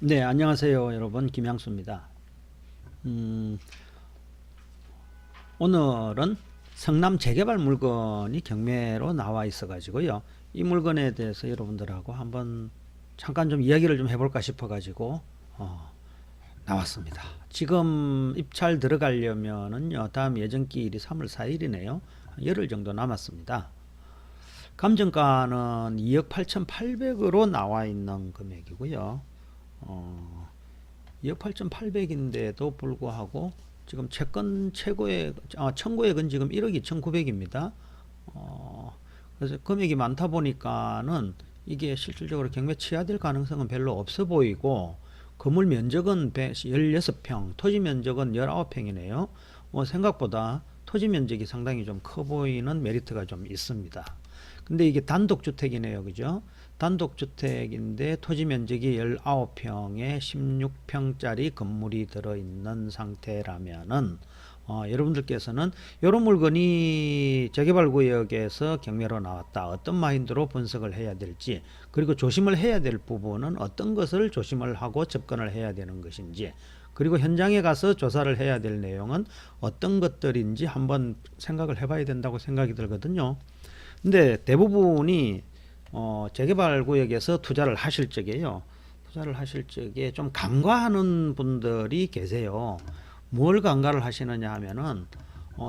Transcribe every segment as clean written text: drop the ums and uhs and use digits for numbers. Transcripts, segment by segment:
네, 안녕하세요, 여러분. 김양수입니다. 오늘은 성남 재개발 물건이 경매로 나와 있어가지고요. 이 물건에 대해서 여러분들하고 한번 잠깐 좀 이야기를 좀 해볼까 싶어가지고 나왔습니다. 지금 입찰 들어가려면은요, 다음 예정기일이 3월 4일이네요. 열흘 정도 남았습니다. 감정가는 2억 8,800으로 나와 있는 금액이고요. 2억 8,800인데도 불구하고 지금 채권 최고액 청구액은 지금 1억 2,900입니다. 그래서 금액이 많다 보니까는 이게 실질적으로 경매 취하될 가능성은 별로 없어 보이고, 건물 면적은 16평, 토지 면적은 19평이네요. 생각보다 토지 면적이 상당히 좀 커 보이는 메리트가 좀 있습니다. 근데 이게 단독주택이네요. 그죠? 단독주택인데 토지 면적이 19평에 16평짜리 건물이 들어있는 상태라면은 여러분들께서는 이런 물건이 재개발구역에서 경매로 나왔다. 어떤 마인드로 분석을 해야 될지, 그리고 조심을 해야 될 부분은 어떤 것을 조심을 하고 접근을 해야 되는 것인지, 그리고 현장에 가서 조사를 해야 될 내용은 어떤 것들인지 한번 생각을 해봐야 된다고 생각이 들거든요. 근데 대부분이 재개발 구역에서 투자를 하실 적에 좀 간과하는 분들이 계세요. 뭘 간과를 하시느냐 하면은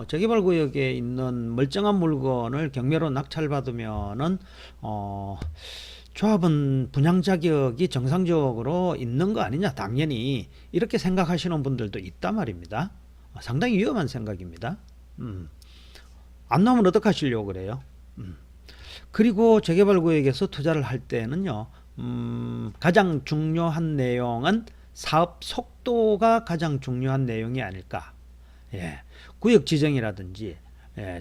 재개발 구역에 있는 멀쩡한 물건을 경매로 낙찰받으면은 조합은 분양 자격이 정상적으로 있는 거 아니냐, 당연히 이렇게 생각하시는 분들도 있단 말입니다. 상당히 위험한 생각입니다. 안 나오면 어떡하시려고 그래요? 그리고 재개발 구역에서 투자를 할 때는요, 가장 중요한 내용은 사업 속도가 가장 중요한 내용이 아닐까. 예, 구역 지정이라든지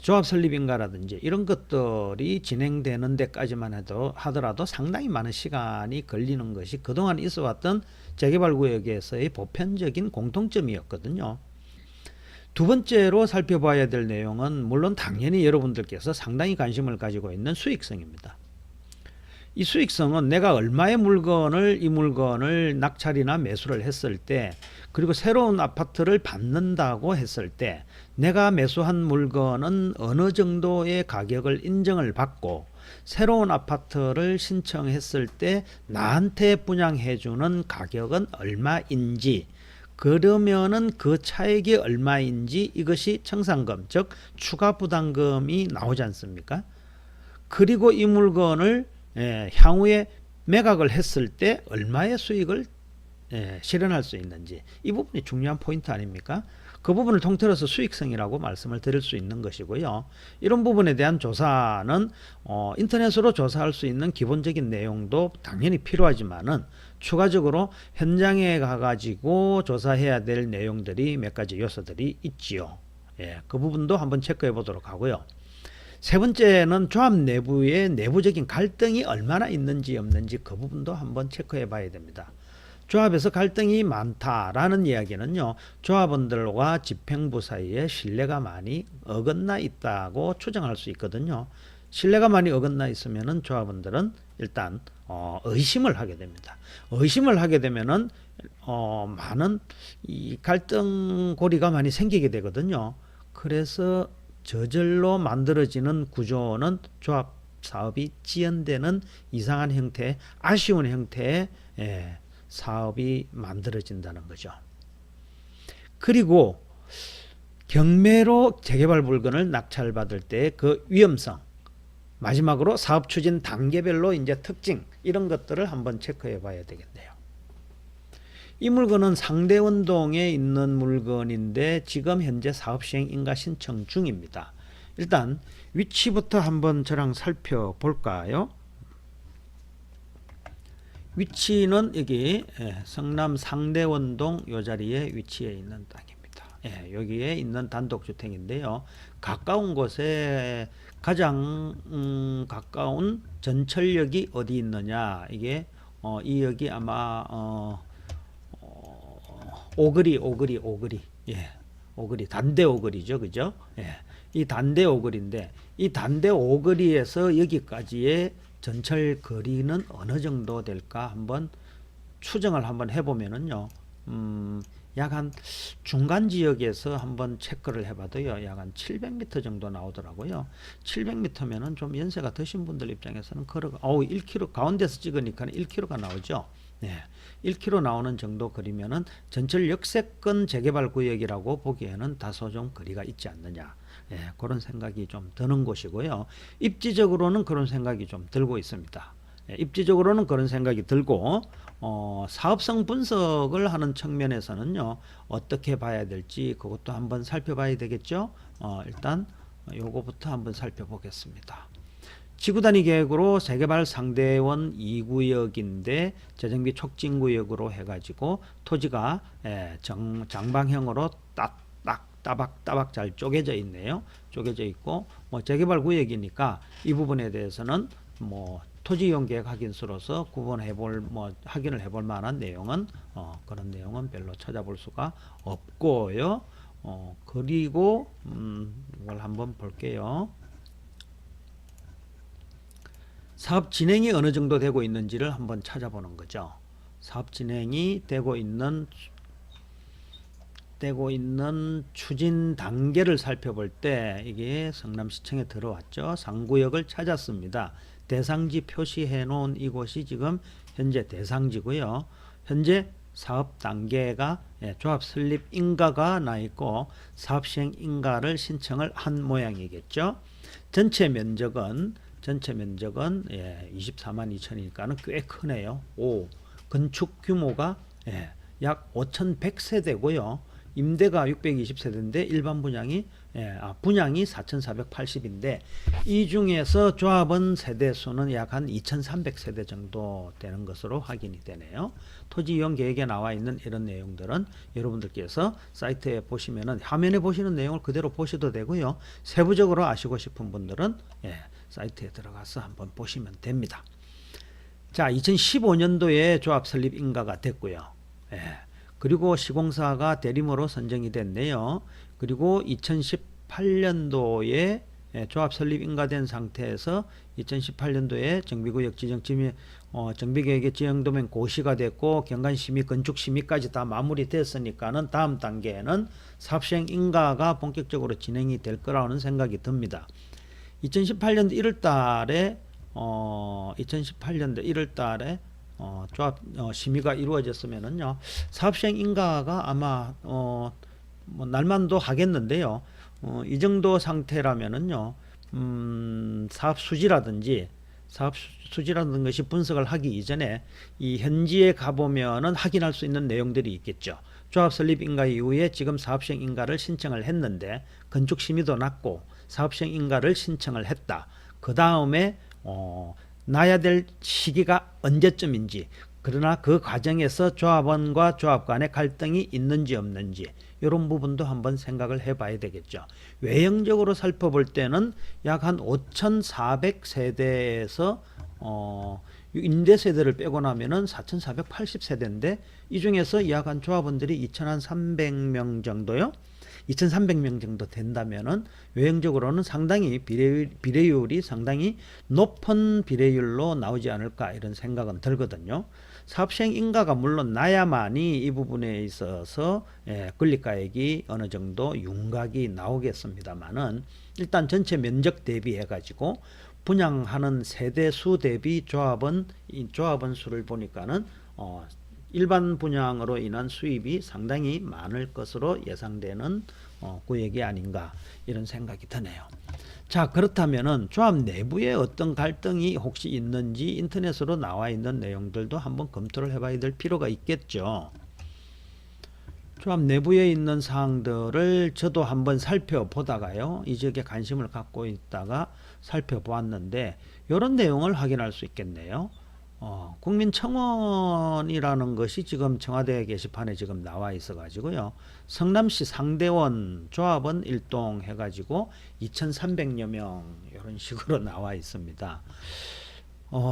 조합 설립인가라든지 이런 것들이 진행되는 데까지만 하더라도 상당히 많은 시간이 걸리는 것이 그동안 있어왔던 재개발 구역에서의 보편적인 공통점이었거든요. 두 번째로 살펴봐야 될 내용은 물론 당연히 여러분들께서 상당히 관심을 가지고 있는 수익성입니다. 이 수익성은 내가 얼마의 이 물건을 낙찰이나 매수를 했을 때, 그리고 새로운 아파트를 받는다고 했을 때 내가 매수한 물건은 어느 정도의 가격을 인정을 받고 새로운 아파트를 신청했을 때 나한테 분양해주는 가격은 얼마인지, 그러면은 그 차액이 얼마인지, 이것이 청산금, 즉 추가 부담금이 나오지 않습니까? 그리고 이 물건을 향후에 매각을 했을 때 얼마의 수익을 실현할 수 있는지, 이 부분이 중요한 포인트 아닙니까? 그 부분을 통틀어서 수익성이라고 말씀을 드릴 수 있는 것이고요. 이런 부분에 대한 조사는 인터넷으로 조사할 수 있는 기본적인 내용도 당연히 필요하지만은 추가적으로 현장에 가가지고 조사해야 될 내용들이 몇 가지 요소들이 있지요. 그 부분도 한번 체크해 보도록 하고요. 세 번째는 조합 내부의 내부적인 갈등이 얼마나 있는지 없는지, 그 부분도 한번 체크해 봐야 됩니다. 조합에서 갈등이 많다라는 이야기는요, 조합원들과 집행부 사이에 신뢰가 많이 어긋나 있다고 추정할 수 있거든요. 신뢰가 많이 어긋나 있으면은 조합원들은 일단 의심을 하게 됩니다. 의심을 하게 되면은 많은 이 갈등 고리가 많이 생기게 되거든요. 그래서 저절로 만들어지는 구조는 조합 사업이 지연되는 이상한 형태, 아쉬운 형태의 사업이 만들어진다는 거죠. 그리고 경매로 재개발 물건을 낙찰받을 때 그 위험성, 마지막으로 사업 추진 단계별로 이제 특징, 이런 것들을 한번 체크해 봐야 되겠네요. 이 물건은 상대원동에 있는 물건인데 지금 현재 사업 시행 인가 신청 중입니다. 일단 위치부터 한번 저랑 살펴볼까요? 위치는 여기 성남 상대원동 요 자리에 위치해 있는 땅입니다. 여기에 있는 단독주택인데요. 가까운 곳에 가장 가까운 전철역이 어디 있느냐, 이게 이 역이 아마 오거리 단대 오거리죠, 그죠? 이 단대 오거리인데, 이 단대 오거리에서 여기까지의 전철 거리는 어느 정도 될까 한번 추정을 한번 해보면은요, 약 한 중간 지역에서 한번 체크를 해봐도요, 약 한 700m 정도 나오더라고요. 700m면은 좀 연세가 드신 분들 입장에서는 1km 가운데서 찍으니까 1km가 나오죠. 네, 1km 나오는 정도 거리면은 전철 역세권 재개발 구역이라고 보기에는 다소 좀 거리가 있지 않느냐. 예, 그런 생각이 좀 드는 곳이고요. 입지적으로는 그런 생각이 좀 들고 있습니다. 예, 입지적으로는 그런 생각이 들고, 사업성 분석을 하는 측면에서는요, 어떻게 봐야 될지 그것도 한번 살펴봐야 되겠죠. 일단 요거부터 한번 살펴보겠습니다. 지구단위 계획으로 재개발 상대원 2구역인데 재정비 촉진구역으로 해가지고 토지가 장방형으로 따박따박 잘 쪼개져 있네요. 쪼개져 있고, 뭐 재개발 구역이니까 이 부분에 대해서는 뭐 토지 이용 계획 확인서로서 확인을 해볼 만한 내용은 그런 내용은 별로 찾아볼 수가 없고요. 그리고 이걸 한번 볼게요. 사업 진행이 어느 정도 되고 있는지를 한번 찾아보는 거죠. 사업 진행이 되고 있는 추진 단계를 살펴볼 때 이게 성남시청에 들어왔죠. 상구역을 찾았습니다. 대상지 표시해 놓은 이곳이 지금 현재 대상지고요. 현재 사업 단계가 조합 설립 인가가 나 있고 사업 시행 인가를 신청을 한 모양이겠죠. 전체 면적은 24만 2천이니까는 꽤 크네요. 건축 규모가 약 5,100세대고요. 임대가 620세대인데 일반 분양이 4,480인데 이 중에서 조합원 세대 수는 약 한 2,300세대 정도 되는 것으로 확인이 되네요. 토지 이용 계획에 나와 있는 이런 내용들은 여러분들께서 사이트에 보시면은 화면에 보시는 내용을 그대로 보셔도 되고요. 세부적으로 아시고 싶은 분들은 사이트에 들어가서 한번 보시면 됩니다. 자, 2015년도에 조합 설립 인가가 됐고요. 그리고 시공사가 대림으로 선정이 됐네요. 그리고 2018년도에 조합 설립 인가된 상태에서 2018년도에 정비구역 정비계획에 지정도면 고시가 됐고 경관심의, 건축심의까지 다 마무리됐으니까는 다음 단계에는 사업시행 인가가 본격적으로 진행이 될 거라는 생각이 듭니다. 2018년도 1월달에 조합 심의가 이루어졌으면은요, 사업시행 인가가 아마 뭐 날만도 하겠는데요. 이 정도 상태라면은요, 사업 수지라든지 것이 분석을 하기 이전에 이 현지에 가보면은 확인할 수 있는 내용들이 있겠죠. 조합 설립 인가 이후에 지금 사업시행 인가를 신청을 했는데 건축 심의도 났고 사업시행 인가를 신청을 했다. 그 다음에 나야 될 시기가 언제쯤인지, 그러나 그 과정에서 조합원과 조합 간의 갈등이 있는지 없는지 이런 부분도 한번 생각을 해봐야 되겠죠. 외형적으로 살펴볼 때는 약 한 5,400세대에서 임대세대를 빼고 나면은 4,480세대인데 이 중에서 약 한 조합원들이 2,300명 정도요. 2,300명 정도 된다면은 외형적으로는 상당히 비례율이 상당히 높은 비례율로 나오지 않을까 이런 생각은 들거든요. 사업시행 인가가 물론 나야만이 이 부분에 있어서 권리가액이 어느 정도 윤곽이 나오겠습니다만은 일단 전체 면적 대비해 가지고 분양하는 세대 수 대비 조합원 수를 보니까는 일반 분양으로 인한 수입이 상당히 많을 것으로 예상되는 구역이 아닌가 이런 생각이 드네요. 자, 그렇다면은 조합 내부에 어떤 갈등이 혹시 있는지 인터넷으로 나와 있는 내용들도 한번 검토를 해봐야 될 필요가 있겠죠. 조합 내부에 있는 사항들을 저도 한번 살펴보다가요, 이 지역에 관심을 갖고 있다가 살펴보았는데 이런 내용을 확인할 수 있겠네요. 국민청원이라는 것이 지금 청와대 게시판에 지금 나와 있어 가지고요, 성남시 상대원 조합원 일동 해 가지고 2,300여 명 이런 식으로 나와 있습니다.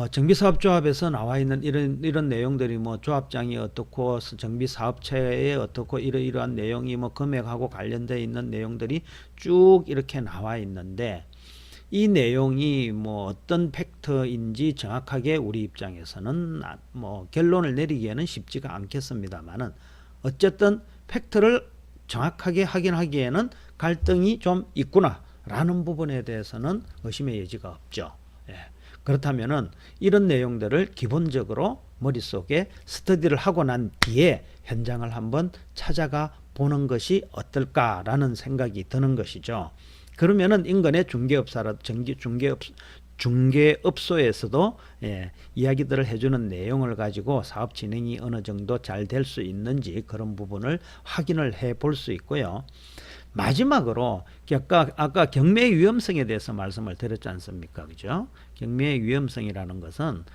정비사업조합에서 나와 있는 이런 내용들이 뭐 조합장이 어떻고 정비사업체에 어떻고 이러이러한 내용이 뭐 금액하고 관련되어 있는 내용들이 쭉 이렇게 나와 있는데 이 내용이 뭐 어떤 팩트인지 정확하게 우리 입장에서는 뭐 결론을 내리기에는 쉽지가 않겠습니다만은 어쨌든 팩트를 정확하게 확인하기에는 갈등이 좀 있구나라는 부분에 대해서는 의심의 여지가 없죠. 예. 그렇다면은 이런 내용들을 기본적으로 머릿속에 스터디를 하고 난 뒤에 현장을 한번 찾아가 보는 것이 어떨까라는 생각이 드는 것이죠. 그러면은 인근의 중개업소에서도 이야기들을 해주는 내용을 가지고 사업 진행이 어느 정도 잘 될 수 있는지 그런 부분을 확인을 해 볼 수 있고요. 마지막으로 아까 경매의 위험성에 대해서 말씀을 드렸지 않습니까? 그죠? 경매의 위험성이라는 것은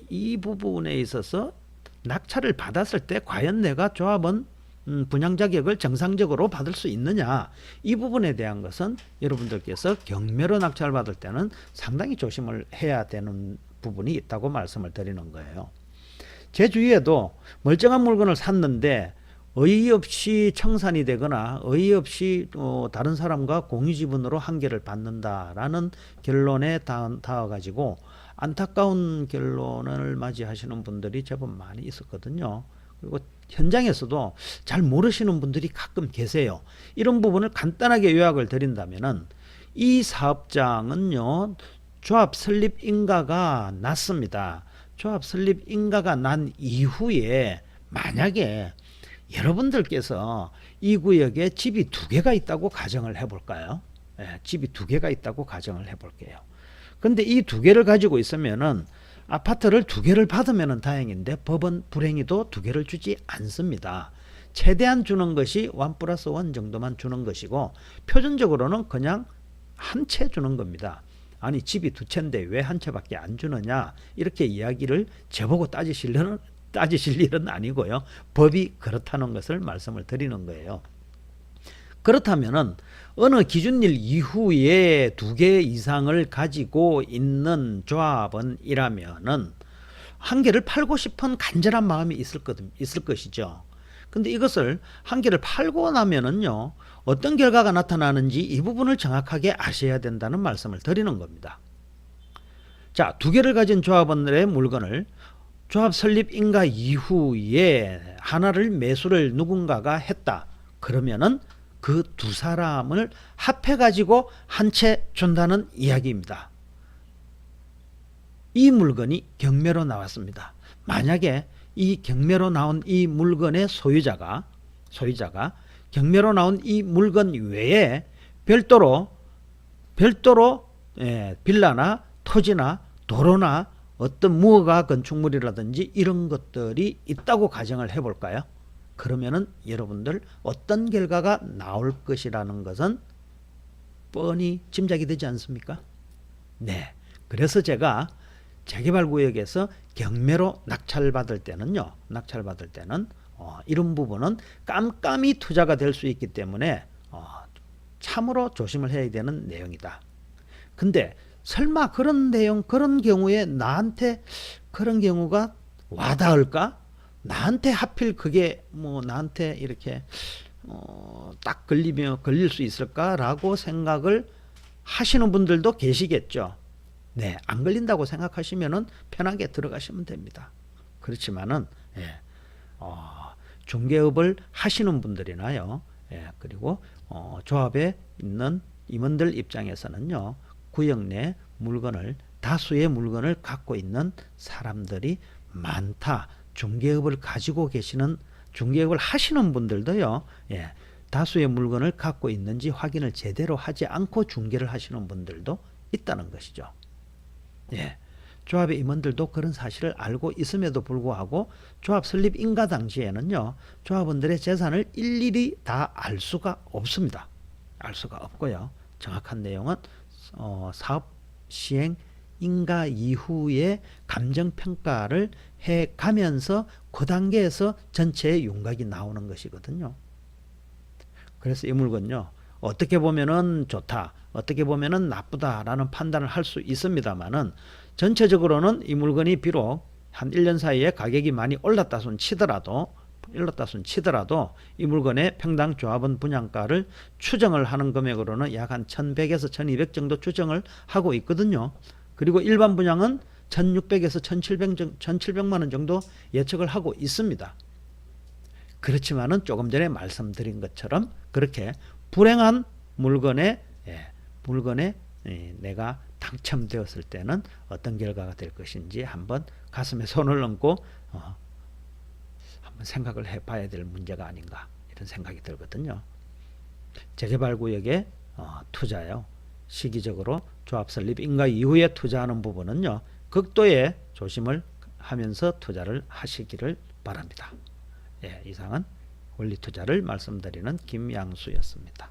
이 부분에 있어서 낙찰을 받았을 때 과연 내가 조합은 분양 자격을 정상적으로 받을 수 있느냐, 이 부분에 대한 것은 여러분들께서 경매로 낙찰을 받을 때는 상당히 조심을 해야 되는 부분이 있다고 말씀을 드리는 거예요. 제 주위에도 멀쩡한 물건을 샀는데 어이없이 청산이 되거나 어이없이 다른 사람과 공유지분으로 한 개를 받는다라는 결론에 닿아가지고 안타까운 결론을 맞이하시는 분들이 제법 많이 있었거든요. 그리고 현장에서도 잘 모르시는 분들이 가끔 계세요. 이런 부분을 간단하게 요약을 드린다면은 이 사업장은요, 조합 설립 인가가 났습니다. 조합 설립 인가가 난 이후에 만약에 여러분들께서 이 구역에 집이 2개가 있다고 가정을 해볼까요? 집이 2개가 있다고 가정을 해볼게요. 근데 이 2개를 가지고 있으면은 아파트를 2개를 받으면 다행인데 법은 불행히도 2개를 주지 않습니다. 최대한 주는 것이 1+1 정도만 주는 것이고 표준적으로는 그냥 한 채 주는 겁니다. 아니 집이 2채인데 왜 한 채밖에 안 주느냐, 이렇게 이야기를 저보고 따지실 일은 아니고요. 법이 그렇다는 것을 말씀을 드리는 거예요. 그렇다면은 어느 기준일 이후에 2개 이상을 가지고 있는 조합원이라면은 한 개를 팔고 싶은 간절한 마음이 있을 것이죠. 근데 이것을 한 개를 팔고 나면은요, 어떤 결과가 나타나는지 이 부분을 정확하게 아셔야 된다는 말씀을 드리는 겁니다. 자, 2개를 가진 조합원들의 물건을 조합 설립 인가 이후에 하나를 매수를 누군가가 했다. 그러면은 그 2사람을 합해 가지고 한 채 준다는 이야기입니다. 이 물건이 경매로 나왔습니다. 만약에 이 경매로 나온 이 물건의 소유자가 경매로 나온 이 물건 외에 별도로 빌라나 토지나 도로나 어떤 무허가 건축물이라든지 이런 것들이 있다고 가정을 해볼까요? 그러면은 여러분들 어떤 결과가 나올 것이라는 것은 뻔히 짐작이 되지 않습니까? 네. 그래서 제가 재개발구역에서 경매로 낙찰받을 때는 이런 부분은 깜깜이 투자가 될 수 있기 때문에 참으로 조심을 해야 되는 내용이다. 근데 설마 그런 경우에 나한테 그런 경우가 와닿을까? 나한테 하필 그게 나한테 이렇게 딱 걸릴 수 있을까라고 생각을 하시는 분들도 계시겠죠. 네, 안 걸린다고 생각하시면은 편하게 들어가시면 됩니다. 그렇지만은 중개업을 하시는 분들이나요, 그리고 조합에 있는 임원들 입장에서는요, 구역 내 다수의 물건을 갖고 있는 사람들이 많다. 중개업을 하시는 분들도요, 다수의 물건을 갖고 있는지 확인을 제대로 하지 않고 중개를 하시는 분들도 있다는 것이죠. 조합의 임원들도 그런 사실을 알고 있음에도 불구하고 조합 설립 인가 당시에는요, 조합원들의 재산을 일일이 다 알 수가 없습니다. 알 수가 없고요. 정확한 내용은 사업 시행 인가 이후에 감정평가를 해가면서 그 단계에서 전체의 윤곽이 나오는 것이거든요. 그래서 이 물건요, 어떻게 보면은 좋다, 어떻게 보면은 나쁘다라는 판단을 할 수 있습니다만은 전체적으로는 이 물건이 비록 한 1년 사이에 가격이 많이 올랐다 손 치더라도 일렀다 손 치더라도 이 물건의 평당 조합원 분양가를 추정을 하는 금액으로는 약 한 1100에서 1200 정도 추정을 하고 있거든요. 그리고 일반 분양은 1600에서 1700만 원 정도 예측을 하고 있습니다. 그렇지만은 조금 전에 말씀드린 것처럼 그렇게 불행한 물건에 내가 당첨되었을 때는 어떤 결과가 될 것인지 한번 가슴에 손을 얹고 한번 생각을 해봐야 될 문제가 아닌가 이런 생각이 들거든요. 재개발구역에 투자요. 시기적으로 조합 설립 인가 이후에 투자하는 부분은요. 극도의 조심을 하면서 투자를 하시기를 바랍니다. 예, 이상은 원리투자를 말씀드리는 김양수였습니다.